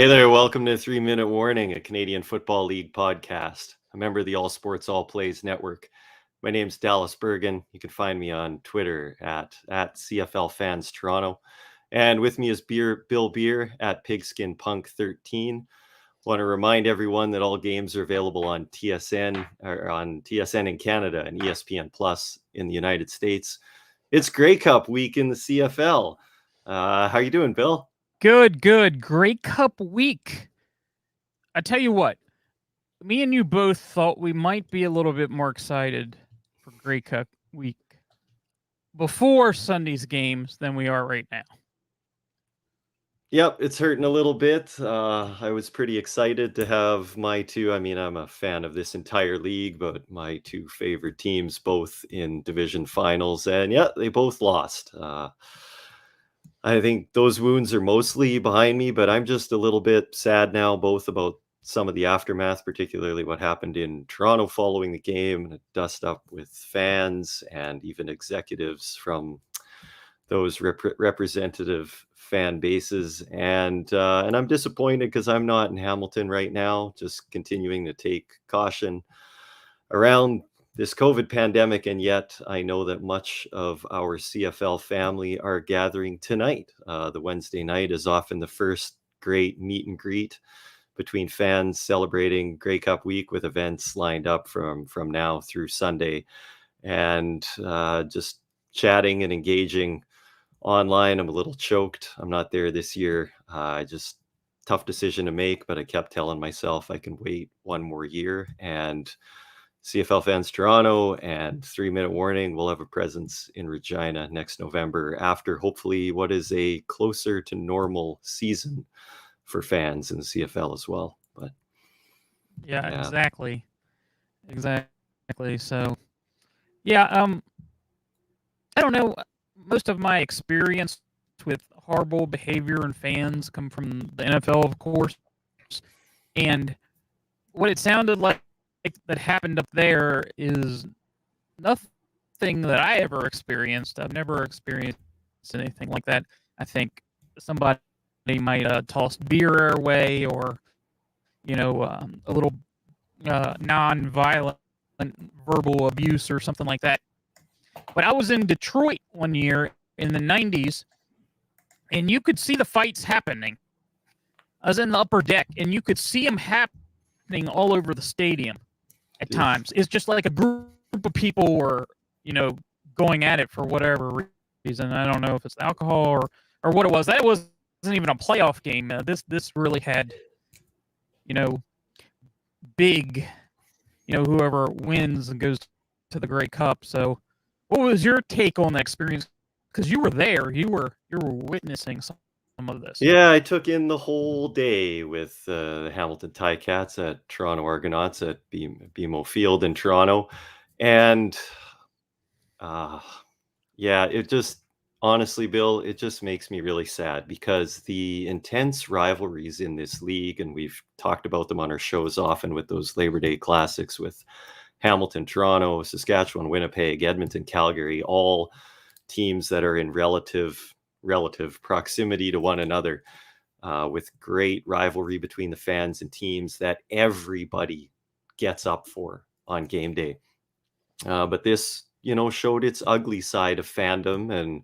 Hey there, welcome to 3 Minute Warning, a Canadian Football League podcast, a member of the All Sports All Plays Network. My name's Dallas Bergen. You can find me on Twitter at CFL Fans Toronto. And with me is Bill Beer at Pigskin Punk 13. Want to remind everyone that all games are available on TSN in Canada and ESPN Plus in the United States. It's Grey Cup week in the CFL. How you doing, Bill? Good. Grey Cup week. I tell you what, me and you both thought we might be a little bit more excited for Grey Cup week before Sunday's games than we are right now. Yep, it's hurting a little bit. I was pretty excited to have my two. I'm a fan of this entire league, but my two favorite teams both in division finals, and yeah, they both lost. I think those wounds are mostly behind me, but I'm just a little bit sad now, both about some of the aftermath, particularly what happened in Toronto following the game, and a dust up with fans and even executives from those representative fan bases. And I'm disappointed because I'm not in Hamilton right now, just continuing to take caution around this COVID pandemic, and yet I know that much of our CFL family are gathering tonight. The Wednesday night is often the first great meet and greet between fans celebrating Grey Cup week, with events lined up from now through Sunday, and just chatting and engaging online. I'm a little choked. I'm not there this year. Just tough decision to make, but I kept telling myself I can wait one more year, and CFL Fans Toronto and 3 Minute Warning will have a presence in Regina next November, after hopefully what is a closer to normal season for fans in the CFL as well. But yeah. Exactly. So yeah, I don't know. Most of my experience with horrible behavior and fans come from the NFL, of course, and what it sounded like that happened up there is nothing that I ever experienced. I've never experienced anything like that. I think somebody might have tossed beer our way, or a little non-violent verbal abuse or something like that. But I was in Detroit one year in the 90s, and you could see the fights happening. I was in the upper deck, and you could see them happening all over the stadium at times. It's just like a group of people were, going at it for whatever reason. I don't know if it's alcohol or what it was. That wasn't even a playoff game. This really had, big, whoever wins and goes to the Grey Cup. So, what was your take on that experience? Because you were there, you were witnessing some of this. Yeah, I took in the whole day with the Hamilton Ticats at Toronto Argonauts at BMO Field in Toronto. And it just, honestly, Bill, it just makes me really sad, because the intense rivalries in this league, and we've talked about them on our shows often with those Labor Day classics with Hamilton, Toronto, Saskatchewan, Winnipeg, Edmonton, Calgary, all teams that are in relative proximity to one another, with great rivalry between the fans and teams that everybody gets up for on game day. But this, showed its ugly side of fandom, and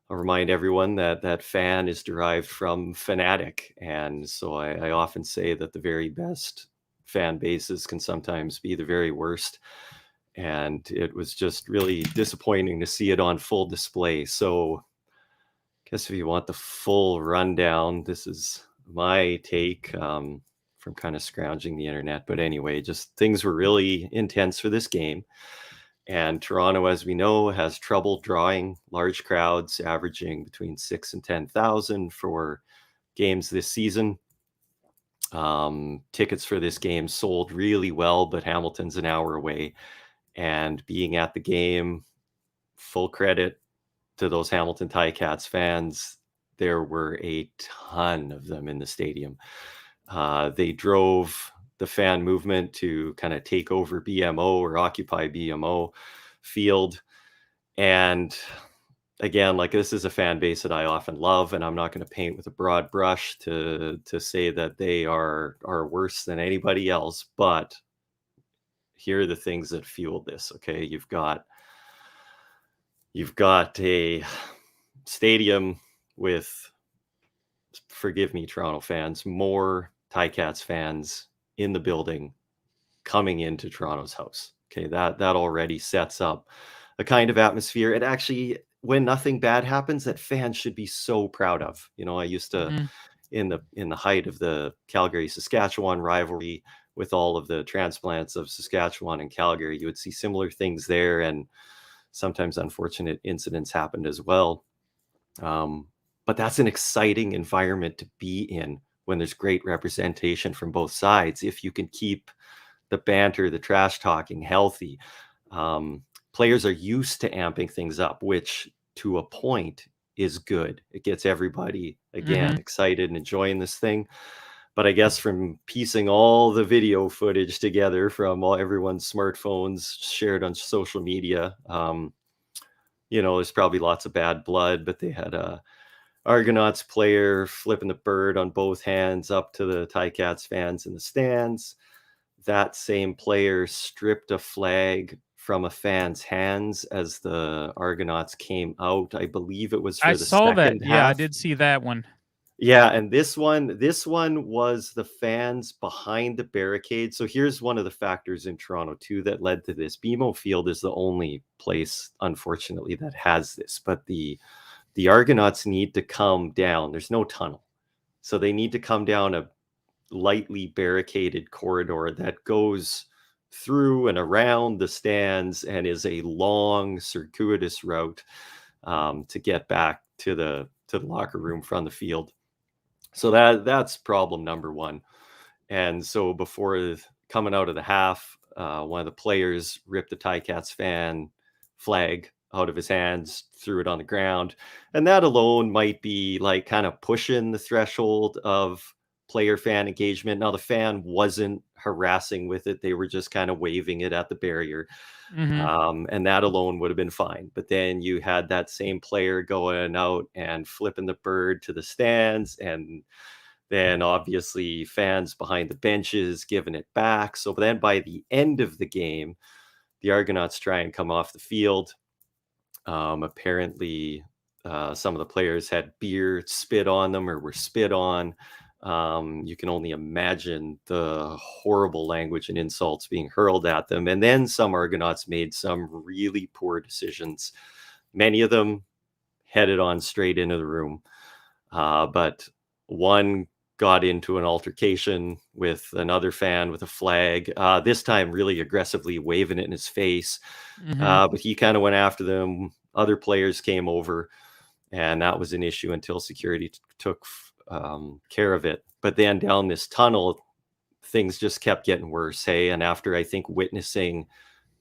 I'll remind everyone that fan is derived from fanatic. And so I often say that the very best fan bases can sometimes be the very worst. And it was just really disappointing to see it on full display. So I guess if you want the full rundown, this is my take from kind of scrounging the internet. But anyway, just things were really intense for this game. And Toronto, as we know, has trouble drawing large crowds, averaging between 6,000 and 10,000 for games this season. Tickets for this game sold really well, but Hamilton's an hour away. And being at the game, full credit to those Hamilton Ticats fans, there were a ton of them in the stadium. They drove the fan movement to kind of take over BMO or occupy BMO field. And again, like, this is a fan base that I often love, and I'm not going to paint with a broad brush to say that they are worse than anybody else, but here are the things that fueled this. Okay, you've got a stadium with, forgive me, Toronto fans, more Ticats fans in the building coming into Toronto's house. Okay, that already sets up a kind of atmosphere. And actually, when nothing bad happens, that fans should be so proud of. You know, I used to, Mm-hmm. in the height of the Calgary Saskatchewan rivalry, with all of the transplants of Saskatchewan and Calgary, you would see similar things there, and sometimes unfortunate incidents happened as well. But that's an exciting environment to be in when there's great representation from both sides. If you can keep the banter, the trash talking healthy, players are used to amping things up, which to a point is good. It gets everybody, again, Mm-hmm. excited and enjoying this thing. But I guess from piecing all the video footage together from everyone's smartphones shared on social media, there's probably lots of bad blood, but they had a Argonauts player flipping the bird on both hands up to the Ticats fans in the stands. That same player stripped a flag from a fan's hands as the Argonauts came out. I believe it was I for the saw that. second Yeah, I half. did see that one. Yeah, and this one was the fans behind the barricade. So here's one of the factors in Toronto too that led to this. BMO Field is the only place, unfortunately, that has this. But the Argonauts need to come down. There's no tunnel, so they need to come down a lightly barricaded corridor that goes through and around the stands and is a long, circuitous route to get back to the locker room from the field. So that's problem number one. And so before coming out of the half, one of the players ripped the Ticats fan flag out of his hands, threw it on the ground. And that alone might be like kind of pushing the threshold of player fan engagement. Now, the fan wasn't harassing with it, they were just kind of waving it at the barrier. Mm-hmm. And that alone would have been fine. But then you had that same player going out and flipping the bird to the stands, and then obviously fans behind the benches giving it back. So then by the end of the game, the Argonauts try and come off the field. Apparently, some of the players had beer spit on them or were spit on. You can only imagine the horrible language and insults being hurled at them. And then some Argonauts made some really poor decisions. Many of them headed on straight into the room. But one got into an altercation with another fan with a flag, this time really aggressively waving it in his face. Mm-hmm. But he kind of went after them. Other players came over, and that was an issue until security took care of it. But then down this tunnel, things just kept getting worse. Hey, and after I think witnessing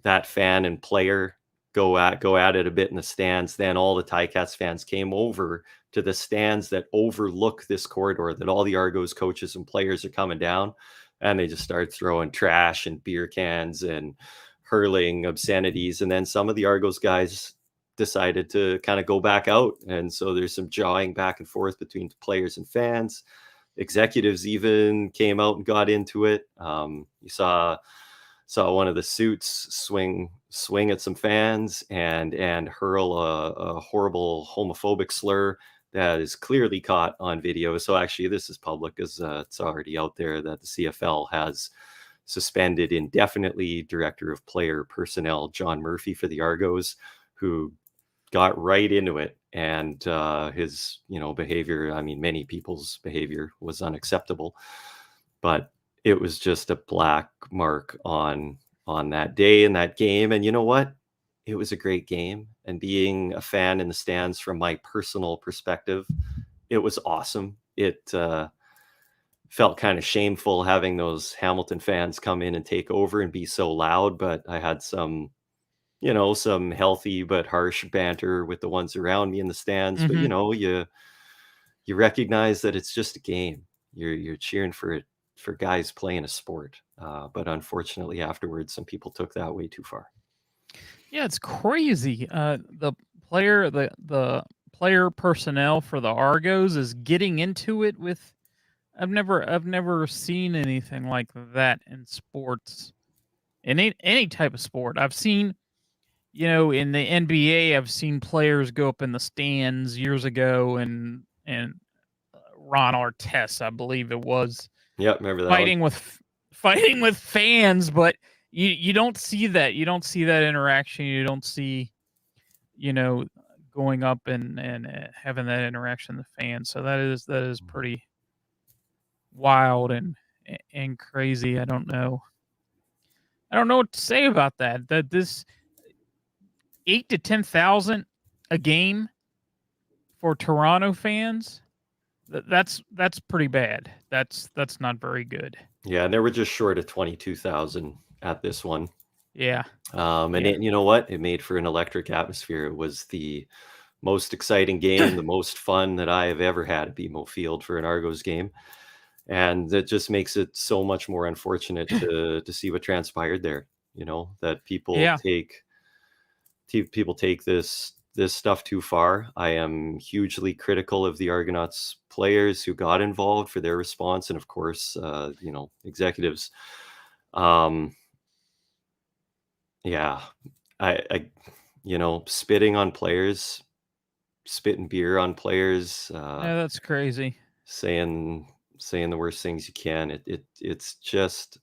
that fan and player go at it a bit in the stands, then all the Ticats fans came over to the stands that overlook this corridor that all the Argos coaches and players are coming down, and they just started throwing trash and beer cans and hurling obscenities. And then some of the Argos guys decided to kind of go back out, and so there's some jawing back and forth between players and fans. Executives even came out and got into it. You saw one of the suits swing at some fans and hurl a horrible homophobic slur that is clearly caught on video. So actually, this is public, as it's already out there that the CFL has suspended indefinitely director of player personnel John Murphy for the Argos, who got right into it. And his behavior, I mean, many people's behavior was unacceptable, but it was just a black mark on that day in that game. And you know what? It was a great game. And being a fan in the stands, from my personal perspective, it was awesome. It felt kind of shameful having those Hamilton fans come in and take over and be so loud, but I had some healthy but harsh banter with the ones around me in the stands. But Mm-hmm. you recognize that it's just a game. You're cheering for it, for guys playing a sport. But unfortunately, afterwards, some people took that way too far. Yeah, it's crazy. The the player personnel for the Argos is getting into it with. I've never seen anything like that in sports, in any type of sport. I've seen, in the NBA, I've seen players go up in the stands years ago, and Ron Artest, I believe it was, Yep, remember that one? fighting with fans, but you don't see that. You don't see that interaction. You don't see, you know, going up and having that interaction with the fans. So that is pretty wild and crazy. I don't know. I don't know what to say about that. That this 8 to 10,000 a game for Toronto fans. That's pretty bad. That's not very good. Yeah, and they were just short of 22,000 at this one. Yeah. And Yeah. you know what? It made for an electric atmosphere. It was the most exciting game, the most fun that I have ever had at BMO Field for an Argos game. And that just makes it so much more unfortunate to see what transpired there. That Yeah. people take this stuff too far. I am hugely critical of the Argonauts players who got involved for their response, and of course, executives. Yeah, I spitting on players, spitting beer on players, Yeah, that's crazy. saying the worst things you can. It's just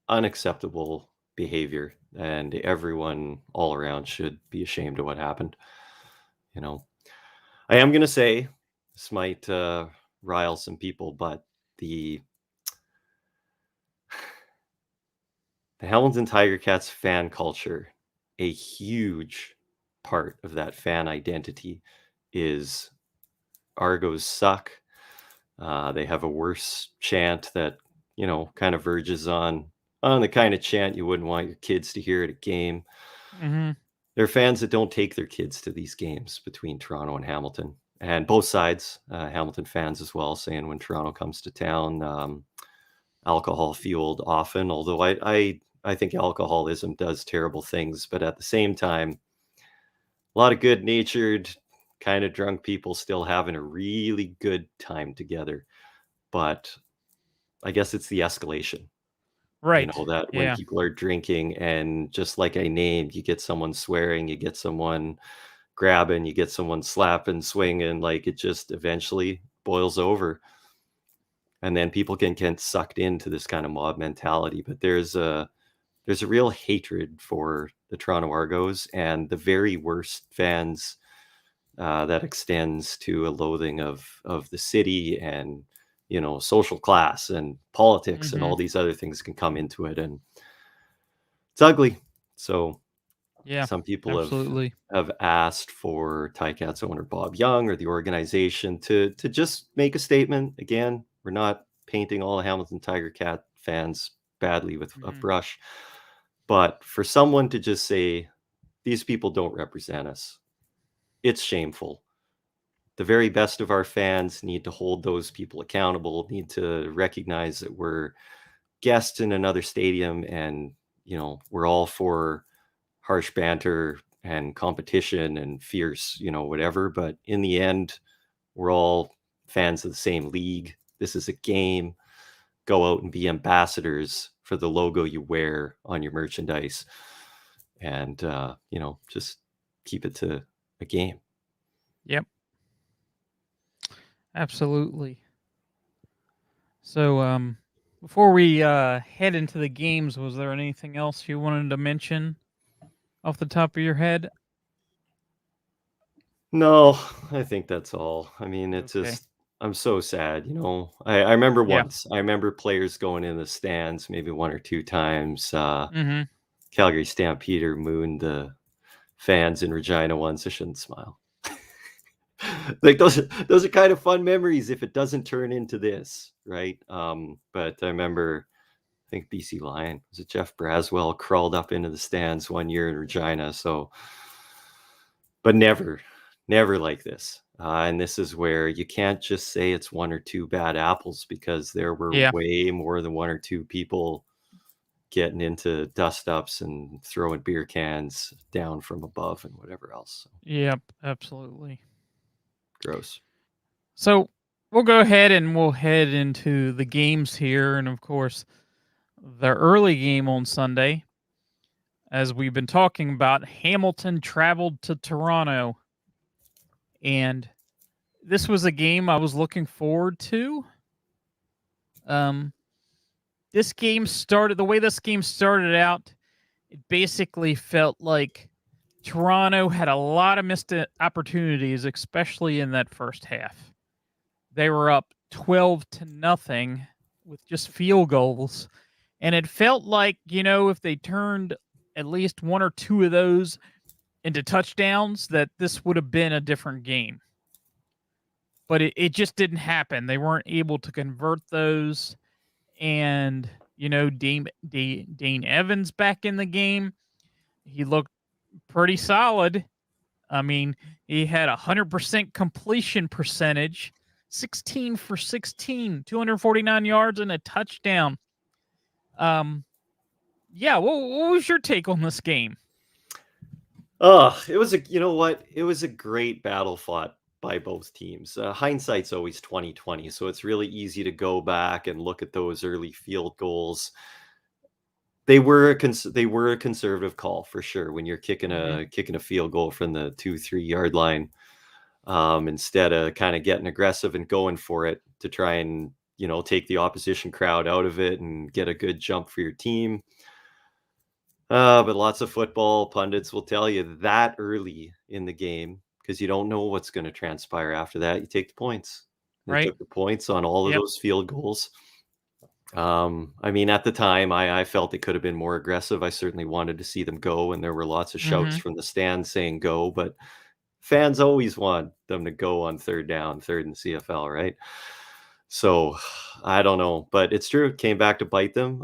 unacceptable behavior, and everyone all around should be ashamed of what happened. I am going to say this might rile some people, but the Hamilton Tiger Cats fan culture, a huge part of that fan identity is Argos suck. They have a worse chant that, kind of verges on the kind of chant you wouldn't want your kids to hear at a game. Mm-hmm. There are fans that don't take their kids to these games between Toronto and Hamilton, and both sides, Hamilton fans as well, saying when Toronto comes to town, alcohol fueled often, although I think alcoholism does terrible things, but at the same time, a lot of good natured, kind of drunk people still having a really good time together. But I guess it's the escalation, Right. that when Yeah. people are drinking, and just like I named, you get someone swearing, you get someone grabbing, you get someone slapping, swinging, like it just eventually boils over. And then people can get sucked into this kind of mob mentality. But there's a real hatred for the Toronto Argos, and the very worst fans that extends to a loathing of the city, and social class and politics and Mm-hmm. all these other things can come into it, and it's ugly. So Yeah. some people Absolutely. have asked for Ticats owner Bob Young or the organization to just make a statement. Again, we're not painting all Hamilton Tiger Cat fans badly with a Mm-hmm. brush, but for someone to just say these people don't represent us, it's shameful. The very best of our fans need to hold those people accountable, need to recognize that we're guests in another stadium, and we're all for harsh banter and competition and fierce, whatever, but in the end, we're all fans of the same league. This is a game. Go out and be ambassadors for the logo you wear on your merchandise, and just keep it to a game. Yep. Absolutely. So, before we head into the games, was there anything else you wanted to mention off the top of your head? No, I think that's all. I mean, it's Okay. just, I'm so sad. I remember Yeah. I remember players going in the stands maybe one or two times. Mm-hmm. Calgary Stampeder mooned the fans in Regina once. I shouldn't smile. Like those are kind of fun memories if it doesn't turn into this, right? But I remember, I think BC Lion, was it Jeff Braswell, crawled up into the stands one year in Regina. So, but never like this. And this is where you can't just say it's one or two bad apples, because there were Yeah. way more than one or two people getting into dust ups and throwing beer cans down from above and whatever else. So, Yep, absolutely. gross. So we'll go ahead and we'll head into the games here. And of course, the early game on Sunday, as we've been talking about, Hamilton traveled to Toronto. And this was a game I was looking forward to. This game started the way this game started out. It basically felt like Toronto had a lot of missed opportunities, especially in that first half. They were up 12-0 with just field goals. And it felt like, if they turned at least one or two of those into touchdowns, that this would have been a different game. But it just didn't happen. They weren't able to convert those. And, Dane Evans back in the game. He looked pretty solid. I mean, he had 100% completion percentage, 16 for 16, 249 yards and a touchdown. Yeah, what was your take on this game? Oh, it was it was a great battle fought by both teams. Hindsight's always 2020, so it's really easy to go back and look at those early field goals. They were a conservative call for sure when you're kicking a field goal from the 2-3 yard line, instead of kind of getting aggressive and going for it to try and take the opposition crowd out of it and get a good jump for your team. But lots of football pundits will tell you that early in the game, because you don't know what's going to transpire after that, you take the points. They Right. took the points on all of Yep. those field goals. I mean, at the time, I felt it could have been more aggressive. I certainly wanted to see them go, and there were lots of shouts from the stands saying go, but fans always want them to go on third down, third in CFL, right? So I don't know, but it's true. It came back to bite them.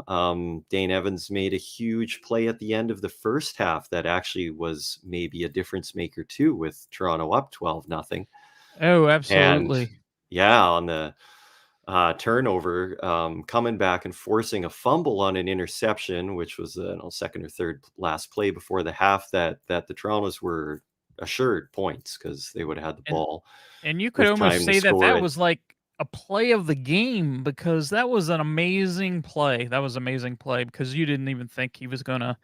Dane Evans made a huge play at the end of the first half that actually was maybe a difference maker too, with Toronto up 12-0. Oh, And absolutely. yeah, on the turnover, coming back and forcing a fumble on an interception, which was second or third last play before the half, that the Torontos were assured points because they would have had the ball And you could with almost time to say that score that it. was like a play of the game, because that was an amazing play. That was an amazing play because you didn't even think he was gonna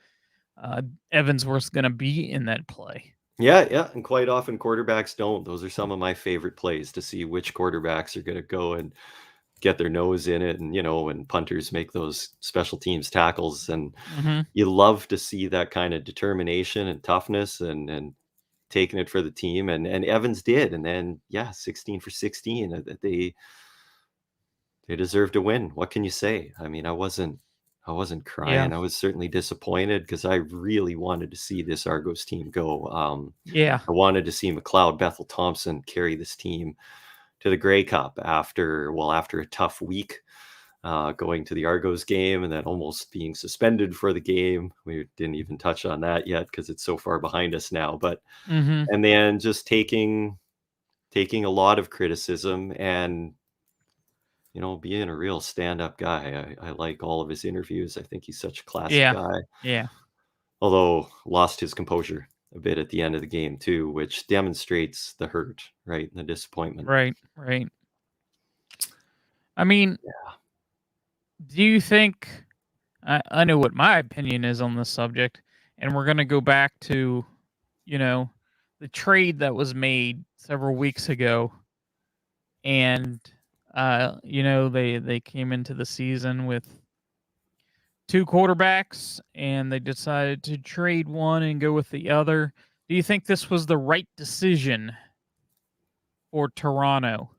Evans was gonna be in that play. Yeah, and quite often quarterbacks don't. Those are some of my favorite plays, to see which quarterbacks are going to go and get their nose in it, and when punters make those special teams tackles, and Mm-hmm. you love to see that kind of determination and toughness and taking it for the team, and Evans did, and then 16 for 16. They deserve to win. What can you say? I mean, I wasn't Yeah. crying. I was certainly disappointed because I really wanted to see this Argos team go. Yeah. I wanted to see McLeod Bethel Thompson carry this team to the Grey Cup after a tough week, going to the Argos game and then almost being suspended for the game. We didn't even touch on that yet because it's so far behind us now. But Mm-hmm. and then just taking a lot of criticism and being a real stand-up guy. I like all of his interviews. I think he's such a classy Yeah. guy. Yeah. Although lost his composure a bit at the end of the game too, which demonstrates the hurt, right? And the disappointment. Right. Right. I mean, Yeah. do you think I know what my opinion is on this subject, and we're gonna go back to, the trade that was made several weeks ago, and they came into the season with two quarterbacks, and they decided to trade one and go with the other. Do you think this was the right decision for Toronto?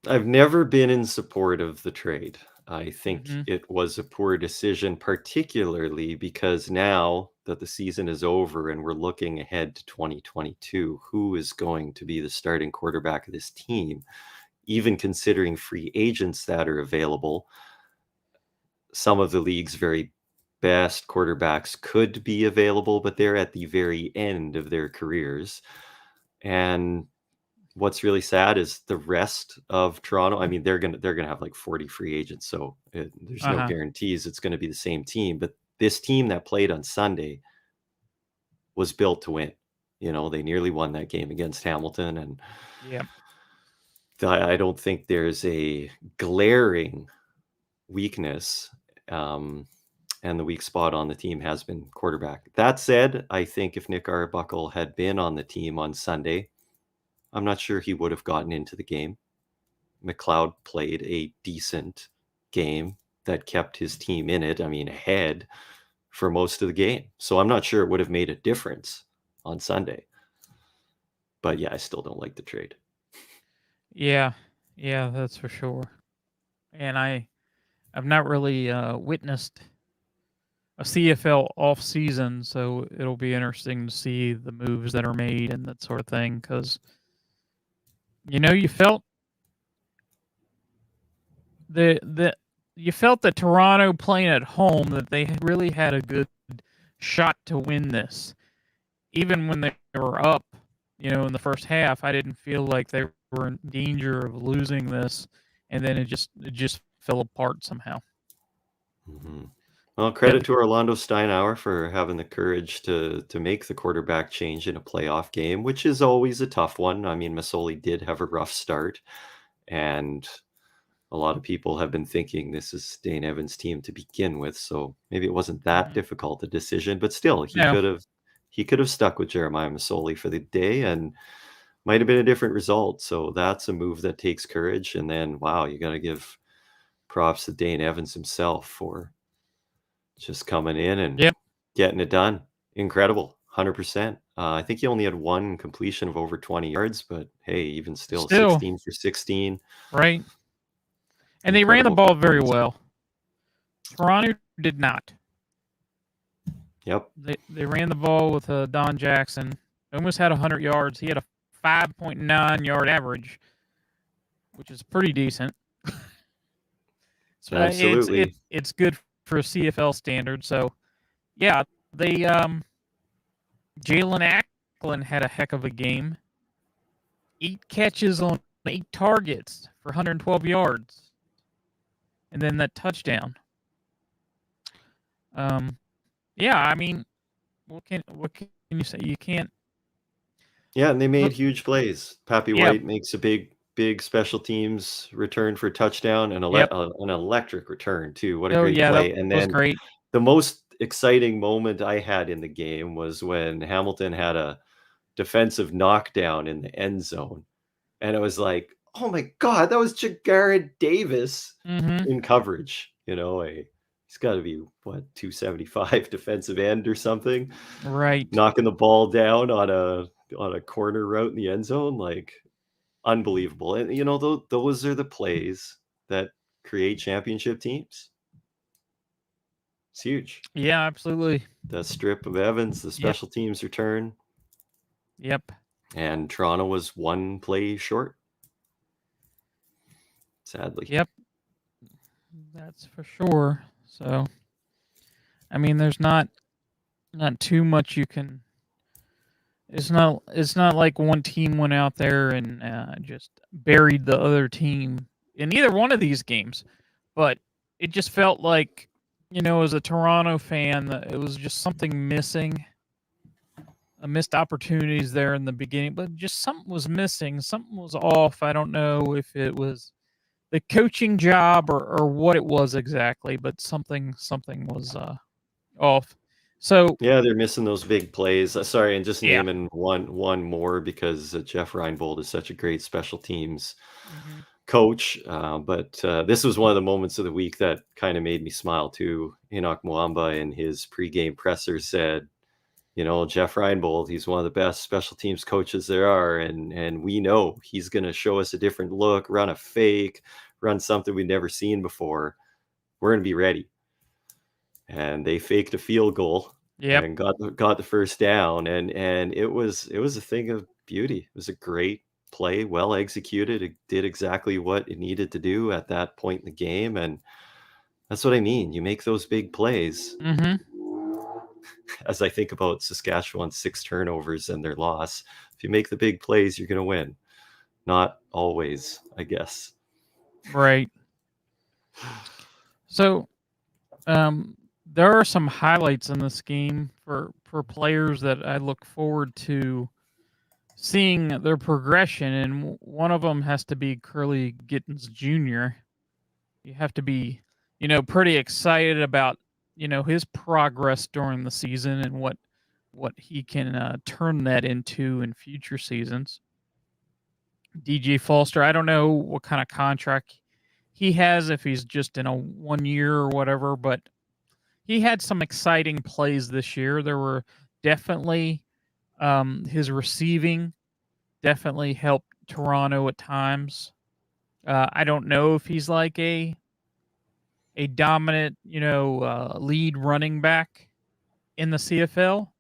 I've never been in support of the trade. I think Mhm. it was a poor decision, particularly because now that the season is over and we're looking ahead to 2022, who is going to be the starting quarterback of this team? Even considering free agents that are available, some of the league's very best quarterbacks could be available, but they're at the very end of their careers. And what's really sad is the rest of Toronto. I mean, they're gonna have like 40 free agents, so there's no guarantees it's going to be the same team. But this team that played on Sunday was built to win. They nearly won that game against Hamilton, and Yeah. I don't think there's a glaring weakness. And the weak spot on the team has been quarterback. That said, I think if Nick Arbuckle had been on the team on Sunday, I'm not sure he would have gotten into the game. McLeod played a decent game that kept his team in it, ahead for most of the game. So I'm not sure it would have made a difference on Sunday. But yeah, I still don't like the trade. Yeah, that's for sure. And I've not really witnessed a CFL off season, so it'll be interesting to see the moves that are made and that sort of thing. Because you felt you felt that Toronto playing at home, that they really had a good shot to win this, even when they were up. In the first half, I didn't feel like they were in danger of losing this, and then it just fell apart somehow. Mm-hmm. Well, credit to Orlando Steinauer for having the courage to make the quarterback change in a playoff game, which is always a tough one. I mean, Masoli did have a rough start, and a lot of people have been thinking this is Dane Evans' team to begin with, so maybe it wasn't that difficult a decision, but still, he could have stuck with Jeremiah Masoli for the day and might have been a different result. So that's a move that takes courage. And then, wow, you got to give props to Dane Evans himself for just coming in and getting it done. Incredible. 100%. I think he only had one completion of over 20 yards, but hey, even still 16 for 16. Right. And they ran the ball very well. Toronto did not. Yep. They ran the ball with Don Jackson. Almost had 100 yards. He had a 5.9 yard average, which is pretty decent. So absolutely. It's good for a CFL standard. So yeah, Jalen Acklin had a heck of a game. 8 catches on 8 targets for 112 yards, and then that touchdown. Yeah, I mean, what can you say? You can't. Yeah, and they made huge plays. Pappy White makes a big special teams return for a touchdown and an electric return too. What a great play! And then great. The most exciting moment I had in the game was when Hamilton had a defensive knockdown in the end zone, and it was like, oh my God, that was Jagarid Davis in coverage. He's got to be 275 defensive end or something, right? Knocking the ball down on a corner route in the end zone, like unbelievable. And those are the plays that create championship teams. It's huge. Yeah, absolutely. The strip of Evans, the special teams return. Yep. And Toronto was one play short, sadly. Yep. That's for sure. So, I mean, there's not too much you can. It's not like one team went out there and just buried the other team in either one of these games, but it just felt like, as a Toronto fan, it was just something missing. Missed opportunities there in the beginning, but just something was missing. Something was off. I don't know if it was the coaching job or what it was exactly, but something was off. So yeah, they're missing those big plays. Sorry, and just naming one more because Jeff Reinbold is such a great special teams coach. But this was one of the moments of the week that kind of made me smile too. Enoch Mwamba in his pregame presser said, Jeff Reinbold, he's one of the best special teams coaches there are. And we know he's going to show us a different look, run a fake, run something we've never seen before. We're going to be ready. And they faked a field goal and got the first down. And it was a thing of beauty. It was a great play, well executed. It did exactly what it needed to do at that point in the game. And that's what I mean. You make those big plays. As I think about Saskatchewan's 6 turnovers and their loss, if you make the big plays, you're going to win. not always, I guess. Right. So, there are some highlights in this game for players that I look forward to seeing their progression, and one of them has to be Curly Gittens Jr. You have to be, pretty excited about, his progress during the season and what he can turn that into in future seasons. DJ Foster, I don't know what kind of contract he has, if he's just in a 1 year or whatever, but he had some exciting plays this year. There were definitely his receiving definitely helped Toronto at times. I don't know if he's like a dominant, lead running back in the CFL,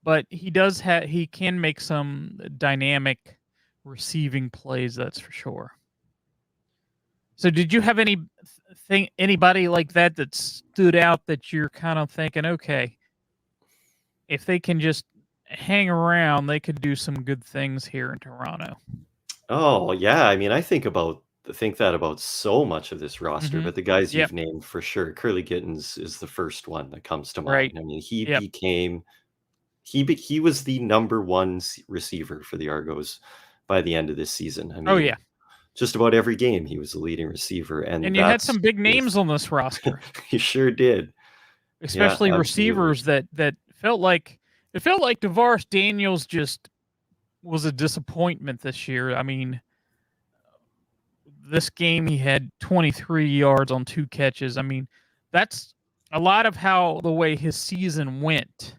but he can make some dynamic receiving plays, that's for sure. So did you have anybody like that stood out that you're kind of thinking, okay, if they can just hang around, they could do some good things here in Toronto? Oh, yeah, I mean, I think that about so much of this roster, Mhm. but the guys Yep. you've named for sure, Curly Gittens is the first one that comes to Right. mind. I mean, he Yep. became he was the number one receiver for the Argos by the end of this season. I Oh, mean, yeah. just about every game he was the leading receiver, and And you had that's some big with names on this roster, he sure did. Yeah, especially absolutely. receivers that felt like DeVaris Daniels just was a disappointment this year. I mean, this game he had 23 yards on 2 catches. I mean, that's a lot of how the way his season went.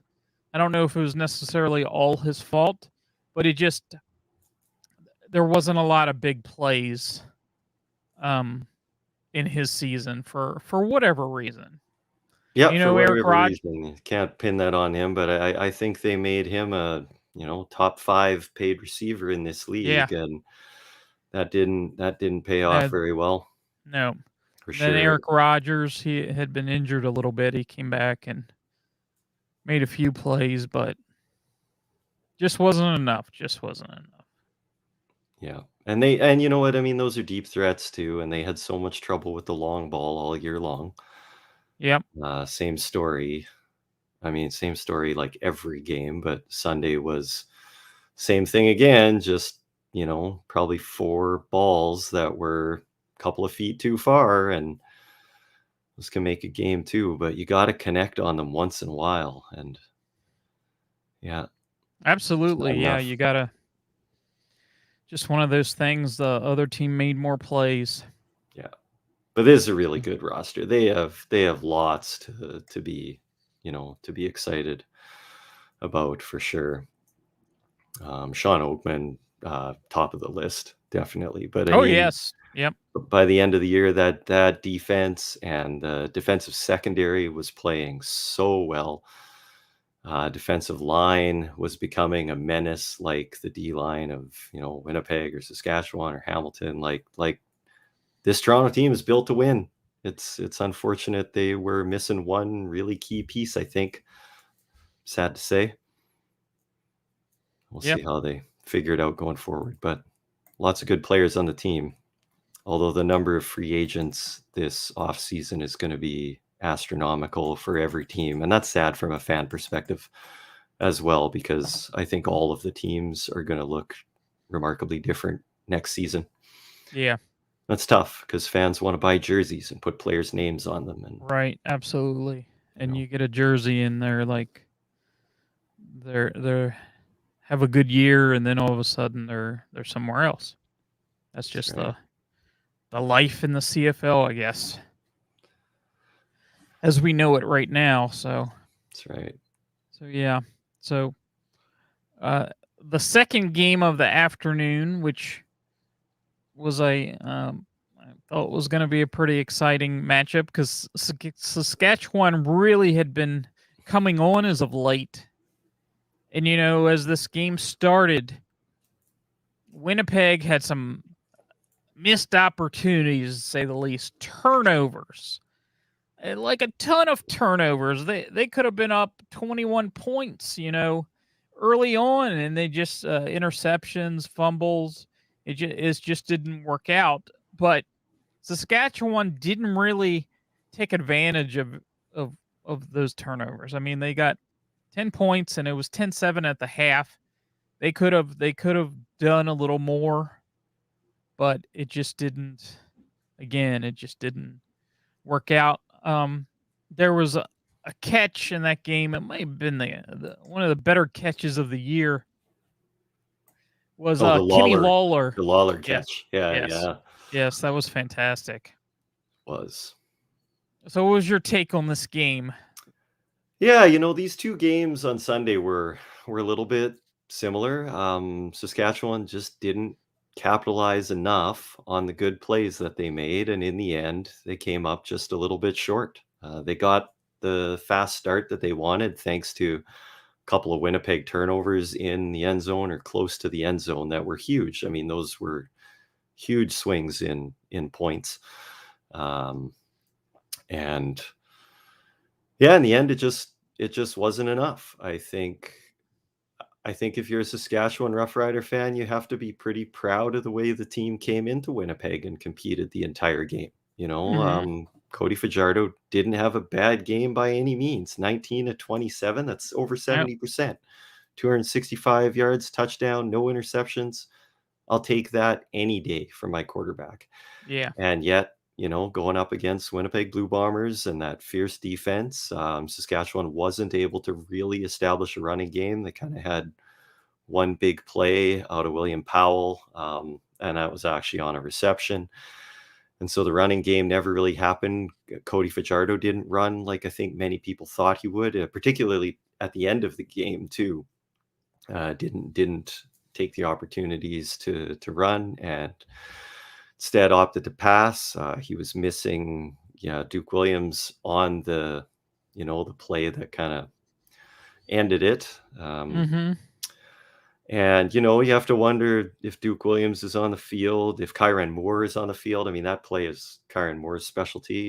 I don't know if it was necessarily all his fault, but there wasn't a lot of big plays um in his season for whatever reason. Yeah, You for know, Eric whatever Rod reason, you can't pin that on him, but I think they made him a, top 5 paid receiver in this Yeah, league, and that didn't pay off uh, very well, no. for Then sure. Eric Rogers, he had been injured a little bit. He came back and made a few plays, but just wasn't enough. Just wasn't enough. Yeah, and you know what, I mean, those are deep threats too, and they had so much trouble with the long ball all year long. Yep. Same story. I mean, same story like every game, but Sunday was same thing again, just, probably 4 balls that were a couple of feet too far, and this can make a game too, but you gotta connect on them once in a while, and yeah, it's not Absolutely. Yeah, enough. you gotta just one of those things. The other team made more plays. Yeah. But it is a really good roster. They have lots to be excited about, for sure. Sean Oakman, top of the list, definitely. But I Oh mean, yes. Yep. by the end of the year, that defense and the defensive secondary was playing so well. Defensive line was becoming a menace, like the D line of Winnipeg or Saskatchewan or Hamilton. Like this Toronto team is built to win. It's unfortunate they were missing one really key piece, I think. Sad to say. We'll Yep. see how they figure it out going forward, but lots of good players on the team. Although the number of free agents this offseason is going to be astronomical for every team, and that's sad from a fan perspective as well, because I think all of the teams are going to look remarkably different next season. Yeah. That's tough because fans want to buy jerseys and put players' names on them, and Right. Absolutely. you And know you get a jersey and they're like they're have a good year, and then all of a sudden they're somewhere else. That's that's just right. the life in the CFL, I guess, as we know it right now. That's right. So yeah. So uh, the second game of the afternoon, which was I thought was going to be a pretty exciting matchup because Saskatchewan really had been coming on as of late, and as this game started, Winnipeg had some missed opportunities, to say the least, turnovers. Like a ton of turnovers. They could have been up 21 points, early on, and they just interceptions, fumbles, it just didn't work out. But Saskatchewan didn't really take advantage of those turnovers. I mean, they got 10 points and it was 10-7 at the half. They could have done a little more, but it just didn't. Again, it just didn't work out. There was a catch in that game. It might have been one of the better catches of the year. Was Oh, Kenny Lawler? the Lawler Yes, catch. Yeah, yes, yeah, yes. That was fantastic. was. So, what was your take on this game? Yeah, these two games on Sunday were a little bit similar. Saskatchewan just didn't capitalize enough on the good plays that they made, and in the end, they came up just a little bit short. They got the fast start that they wanted thanks to a couple of Winnipeg turnovers in the end zone or close to the end zone that were huge. I mean, those were huge swings in points. And yeah, in the end, it just wasn't enough. I think if you're a Saskatchewan Roughrider fan, you have to be pretty proud of the way the team came into Winnipeg and competed the entire game. Mhm. Cody Fajardo didn't have a bad game by any means. 19 of 27, that's over Yep. 70%. 265 yards, touchdown, no interceptions. I'll take that any day for my quarterback. Yeah. And yet, going up against Winnipeg Blue Bombers and that fierce defense, Saskatchewan wasn't able to really establish a running game. They kind of had one big play out of William Powell, and that was actually on a reception. And so the running game never really happened. Cody Fajardo didn't run like I think many people thought he would, particularly at the end of the game too. Didn't take the opportunities to run, and instead opted to pass. He was missing, Duke Williams on the play that kind of ended it. Mhm. And you have to wonder if Duke Williams is on the field, if Kyran Moore is on the field. I mean, that play is Kyran Moore's specialty.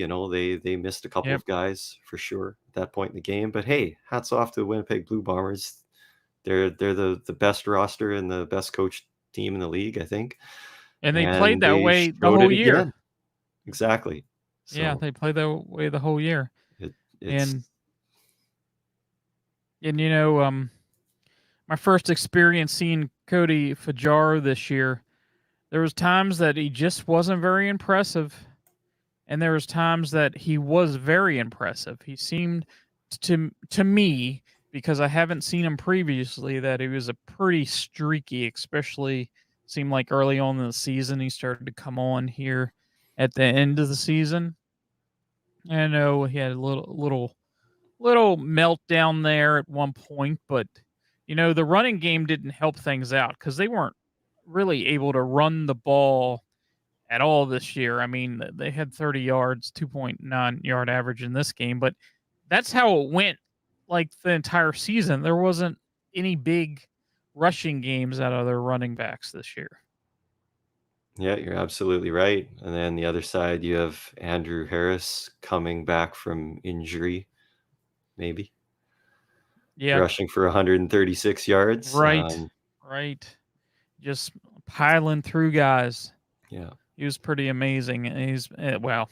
They missed a couple Yep. of guys for sure at that point in the game. But hey, hats off to the Winnipeg Blue Bombers. They're the best roster and the best coached team in the league, I think. And they played And that they way the showed whole it year. again. Exactly. Yeah, So they played that way the whole year. it's And my first experience seeing Cody Fajar this year, there was times that he just wasn't very impressive, and there was times that he was very impressive. He seemed to me, because I haven't seen him previously, that he was a pretty streaky, especially seemed like early on in the season he started to come on here at the end of the season. I know he had a little meltdown there at one point, but the running game didn't help things out because they weren't really able to run the ball at all this year. I mean, they had 30 yards, 2.9 yard average in this game, but that's how it went like the entire season. There wasn't any big rushing games out of their running backs this year. Yeah, you're absolutely right. And then the other side, you have Andrew Harris coming back from injury, maybe Yeah, rushing for 136 yards. right. Right. Just piling through guys. Yeah. He was pretty amazing. And well,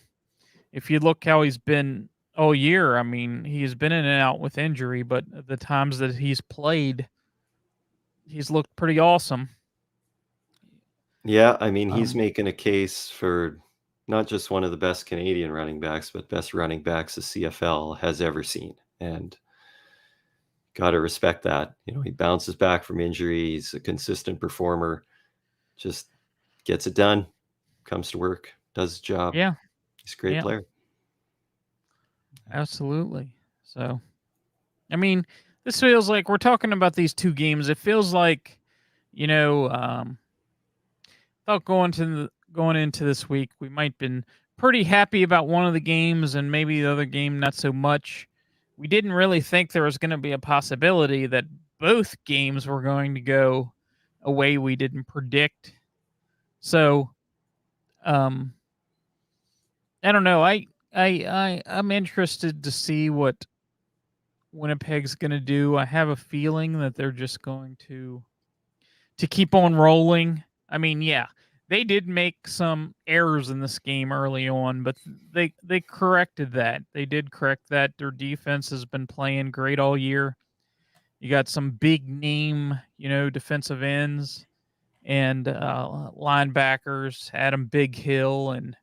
if you look how he's been all year, I mean, he's been in and out with injury, but the times that he's played, he's looked pretty awesome. Yeah, I mean, he's Um, making a case for not just one of the best Canadian running backs, but best running backs the CFL has ever seen. And got to respect that. He bounces back from injury. He's a consistent performer, just gets it done, comes to work, does his job. yeah, He's a great yeah, player. absolutely. So, I mean, this feels like we're talking about these two games. It feels like, you know, um, thought going into this week, we might been pretty happy about one of the games and maybe the other game not so much. We didn't really think there was going to be a possibility that both games were going to go a way we didn't predict. So, um, I don't know. I'm interested to see what Winnipeg's going to do. I have a feeling that they're just going to keep on rolling. I mean, yeah, they did make some errors in this game early on, but they corrected that. They did correct that. Their defense has been playing great all year. You got some big name, defensive ends and linebackers, Adam Big Hill, and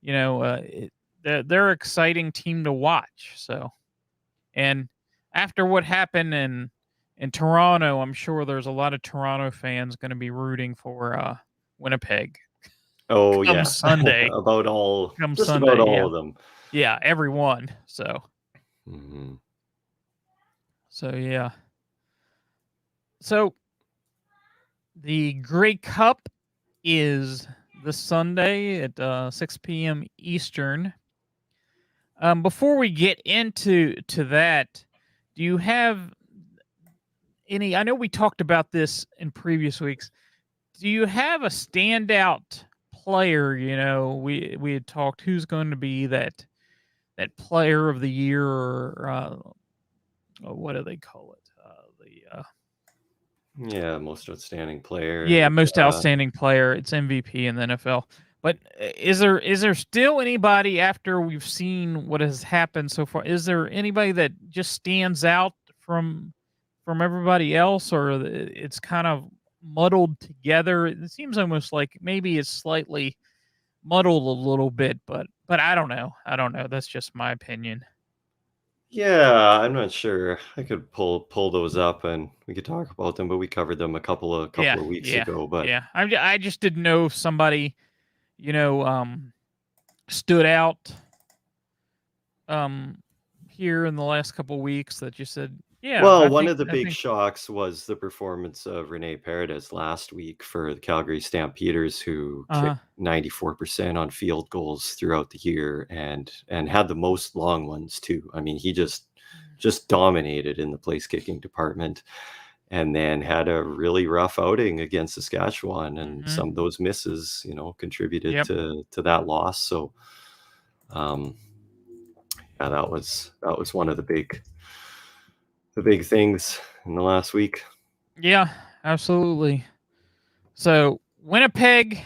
they're an exciting team to watch. So, and after what happened in Toronto, I'm sure there's a lot of Toronto fans going to be rooting for Winnipeg. Oh Come yeah, Sunday. just about all Yeah. of them. Yeah, everyone. So. Mhm. So yeah. So the Grey Cup is this Sunday at 6 p.m. Eastern. Before we get into that, do you have any? I know we talked about this in previous weeks. Do you have a standout player? We had talked who's going to be that player of the year, or what do they call it? Yeah, most outstanding player. Yeah, most outstanding player. It's MVP in the NFL. But is there still anybody after we've seen what has happened so far? Is there anybody that just stands out from everybody else, or it's kind of muddled together? It seems almost like maybe it's slightly muddled a little bit, but I don't know. I don't know. That's just my opinion. Yeah, I'm not sure. I could pull those up and we could talk about them, but we covered them a couple of weeks ago. But Yeah. I just didn't know if somebody, stood out here in the last couple weeks that you said, yeah, well, I one think of the big shocks was the performance of Renee Paredes last week for the Calgary Stampeders, who kicked 94% on field goals throughout the year and had the most long ones too. I mean, he just dominated in the place kicking department, and then had a really rough outing against Saskatchewan, and some of those misses, contributed to that loss. So, yeah, that was one of the big things in the last week. Yeah, absolutely. So Winnipeg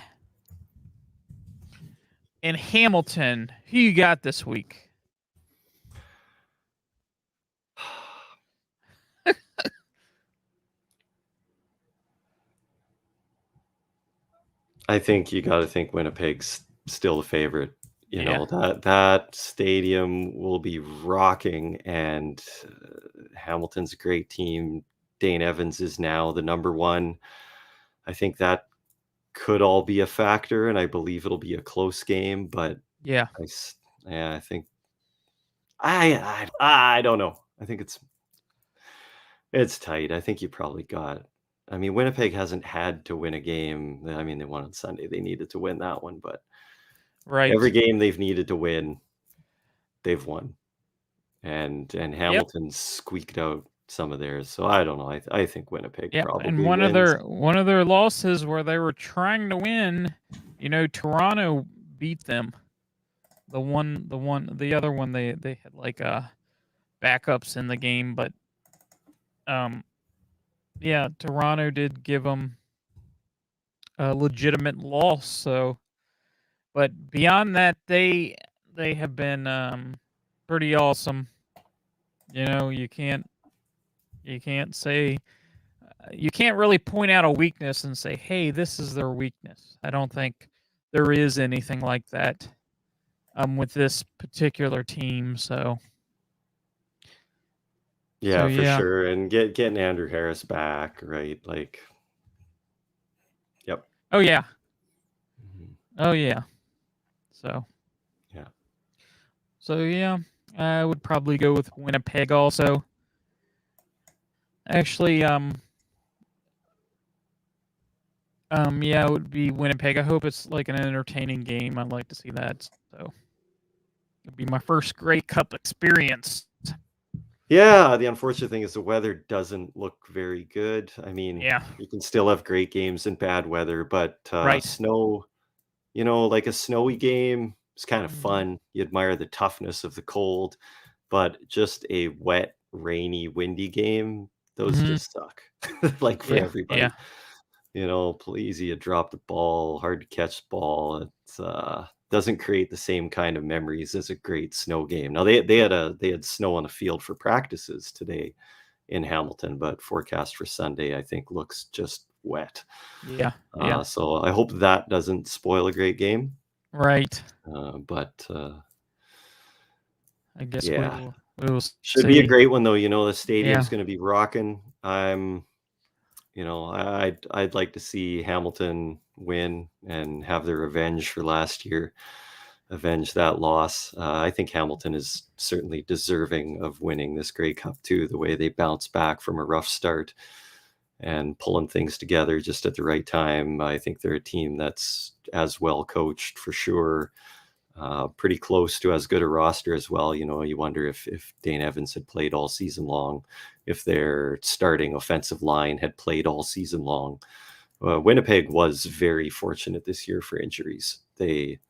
and Hamilton, who you got this week? I think you got to think Winnipeg's still the favorite. That stadium will be rocking, and Hamilton's a great team. Dane Evans is now the number one. I think that could all be a factor, and I believe it'll be a close game. But yeah, I think I don't know. I think it's tight. I think you probably got. I mean, Winnipeg hasn't had to win a game. I mean, they won on Sunday. They needed to win that one, but every game they've needed to win, they've won. And Hamilton squeaked out some of theirs. So I don't know. I think Winnipeg probably and one wins. of their losses where they were trying to win, Toronto beat them. The other one they had like backups in the game, but Toronto did give them a legitimate loss. So, but beyond that, they have been pretty awesome. You can't say you can't really point out a weakness and say, "Hey, this is their weakness." I don't think there is anything like that with this particular team. So. Yeah, for sure. And getting Andrew Harris back, right? Like, yep. Oh yeah. Oh yeah. So. Yeah. So yeah, I would probably go with Winnipeg also. Actually, yeah, it would be Winnipeg. I hope it's like an entertaining game. I'd like to see that. So it'd be my first Grey Cup experience. Yeah, the unfortunate thing is the weather doesn't look very good. I mean, you can still have great games in bad weather, but snow, like a snowy game is kind of fun. You admire the toughness of the cold, but just a wet, rainy, windy game, those just suck. Like for everybody. please, you drop the ball, hard to catch the ball. It doesn't create the same kind of memories as a great snow game. Now they had snow on the field for practices today in Hamilton, but forecast for Sunday I think looks just wet. Yeah. So I hope that doesn't spoil a great game. Right. But I guess yeah, we will should be a see. great one though. The stadium's Yeah. going to be rocking. I'd like to see Hamilton win and have their revenge for last year, avenge that loss. I think Hamilton is certainly deserving of winning this Grey Cup too, the way they bounced back from a rough start and pulling things together just at the right time. I think they're a team that's as well coached for sure, pretty close to as good a roster as well. You wonder if Dane Evans had played all season long, if their starting offensive line had played all season long. Winnipeg was very fortunate this year for injuries. They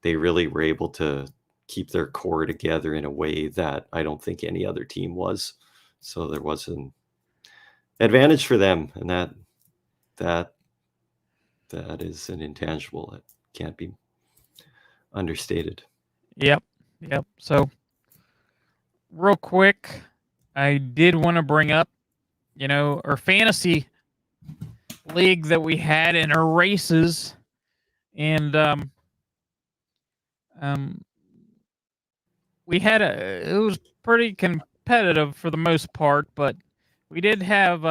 really were able to keep their core together in a way that I don't think any other team was. So there was an advantage for them, and that is an intangible that can't be understated. Yep. So, real quick, I did want to bring up, our fantasy league that we had in our races, and it was pretty competitive for the most part, but we did have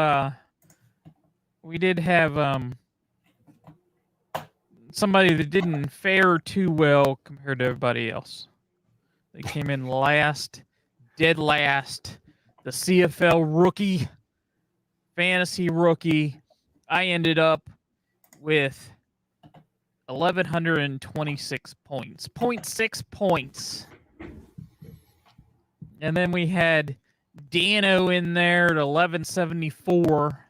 somebody that didn't fare too well compared to everybody else. They came in dead last. The CFL rookie, fantasy rookie. I ended up with 1,126 points, 0.6 points. And then we had Dano in there at 1174.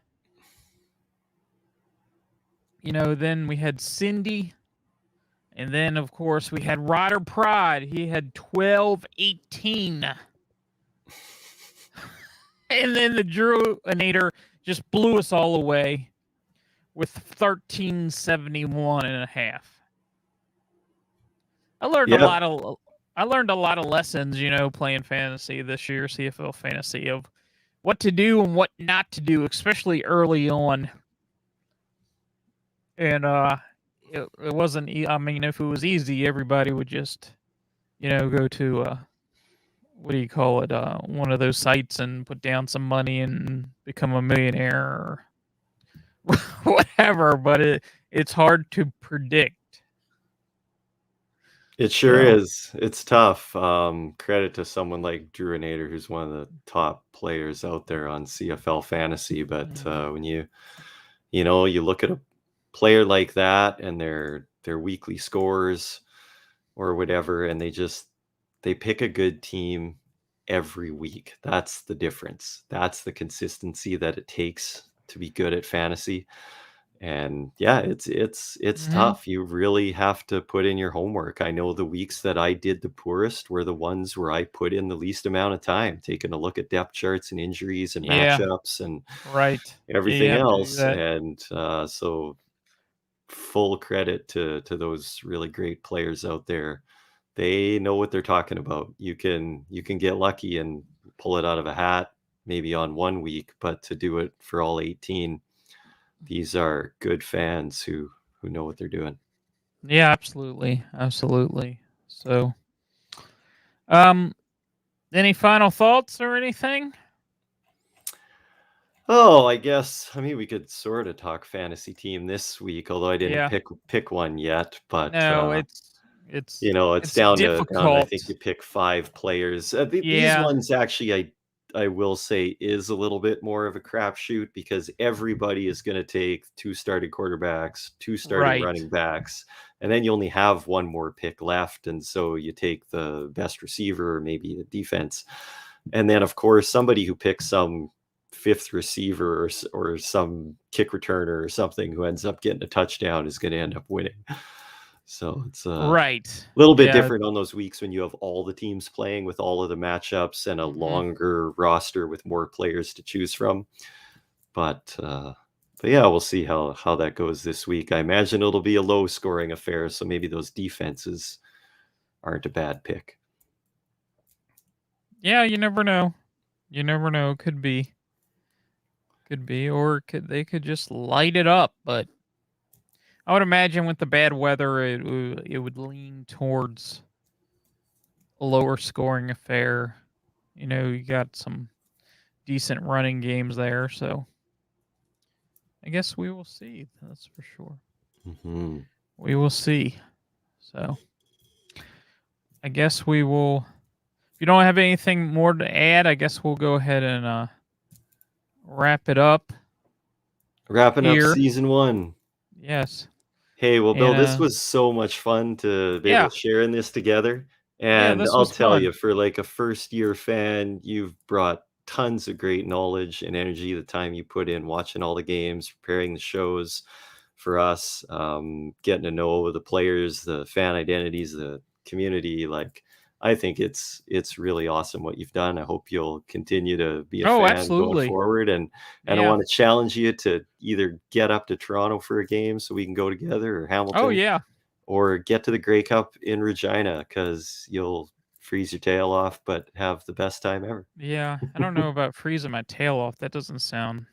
Then we had Cindy. And then, of course, we had Ryder Pride. He had 1218. And then the Druinator just blew us all away with 1371 and a half. I learned a lot of lessons, playing fantasy this year, CFL fantasy, of what to do and what not to do, especially early on. And it wasn't. If it was easy, everybody would just, go to what do you call it? One of those sites and put down some money and become a millionaire or whatever. But it's hard to predict. It sure is. It's tough. Credit to someone like Druinator, who's one of the top players out there on CFL fantasy. But when you look at a player like that and their weekly scores or whatever, and they pick a good team every week. That's the difference. That's the consistency that it takes to be good at fantasy. And yeah, it's tough. You really have to put in your homework. I know the weeks that I did the poorest were the ones where I put in the least amount of time, taking a look at depth charts and injuries and matchups and everything else. And so full credit to those really great players out there. They know what they're talking about. You can get lucky and pull it out of a hat maybe on one week, but to do it for all 18, these are good fans who know what they're doing. Yeah, absolutely. So, any final thoughts or anything? Oh, I guess, we could sort of talk fantasy team this week, although I didn't pick one yet. But no, it's down difficult. to I think you pick 5 players. These ones actually, I will say, is a little bit more of a crapshoot because everybody is going to take 2 starting quarterbacks, 2 starting running backs, and then you only have one more pick left. And so you take the best receiver or maybe a defense. And then, of course, somebody who picks some 5th receiver or some kick returner or something who ends up getting a touchdown is going to end up winning. So it's a little bit different on those weeks when you have all the teams playing with all of the matchups and a longer roster with more players to choose from. But But yeah, we'll see how that goes this week. I imagine it'll be a low scoring affair, so maybe those defenses aren't a bad pick. Yeah, you never know. You never know. Could be, or they could just light it up. But I would imagine with the bad weather, it would lean towards a lower scoring affair. You got some decent running games there, so I guess we will see. That's for sure. Hmm. We will see. So I guess we will. If you don't have anything more to add, I guess we'll go ahead and wrap it up Wrapping up here. season 1. Yes. Hey, well, Bill, this And was so much fun to be able yeah, to share in this together. yeah, And this I'll was tell fun. you, for like a first year fan, you've brought tons of great knowledge and energy, the time you put in watching all the games, preparing the shows for us, getting to know the players, the fan identities, the community. Like, I think it's really awesome what you've done. I hope you'll continue to be a Oh, fan going absolutely. forward. And I Yeah. want to challenge you to either get up to Toronto for a game so we can go together, or Oh, Hamilton, yeah. or get to the Grey Cup in Regina, because you'll freeze your tail off, but have the best time ever. Yeah. I don't know about freezing my tail off. That doesn't sound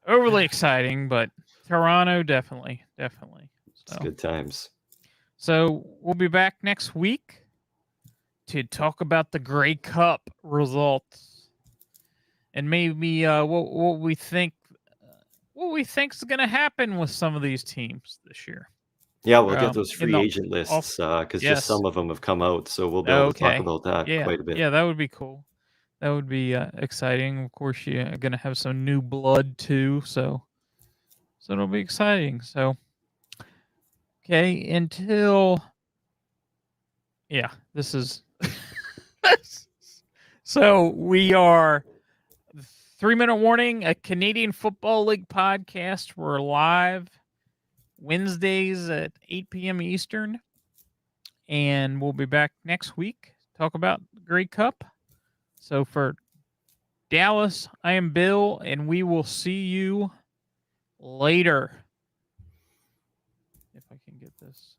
overly exciting, but Toronto, definitely, definitely. It's So, good times. we'll be back next week to talk about the Grey Cup results and maybe what we think is going to happen with some of these teams this year. Yeah, we'll get those In free the agent off, lists, because just yes, some of them have come out, so we'll be able to talk okay, about that yeah, quite a bit. yeah, that would be cool. That would be exciting. Of course, you're going to have some new blood too, so it'll be exciting. So, okay, until yeah, this is so we are 3 minute warning, a Canadian Football League podcast. We're live Wednesdays at 8 p.m. Eastern, and we'll be back next week to talk about the Grey Cup. So for Dallas, I am Bill, and we will see you later. If I can get this.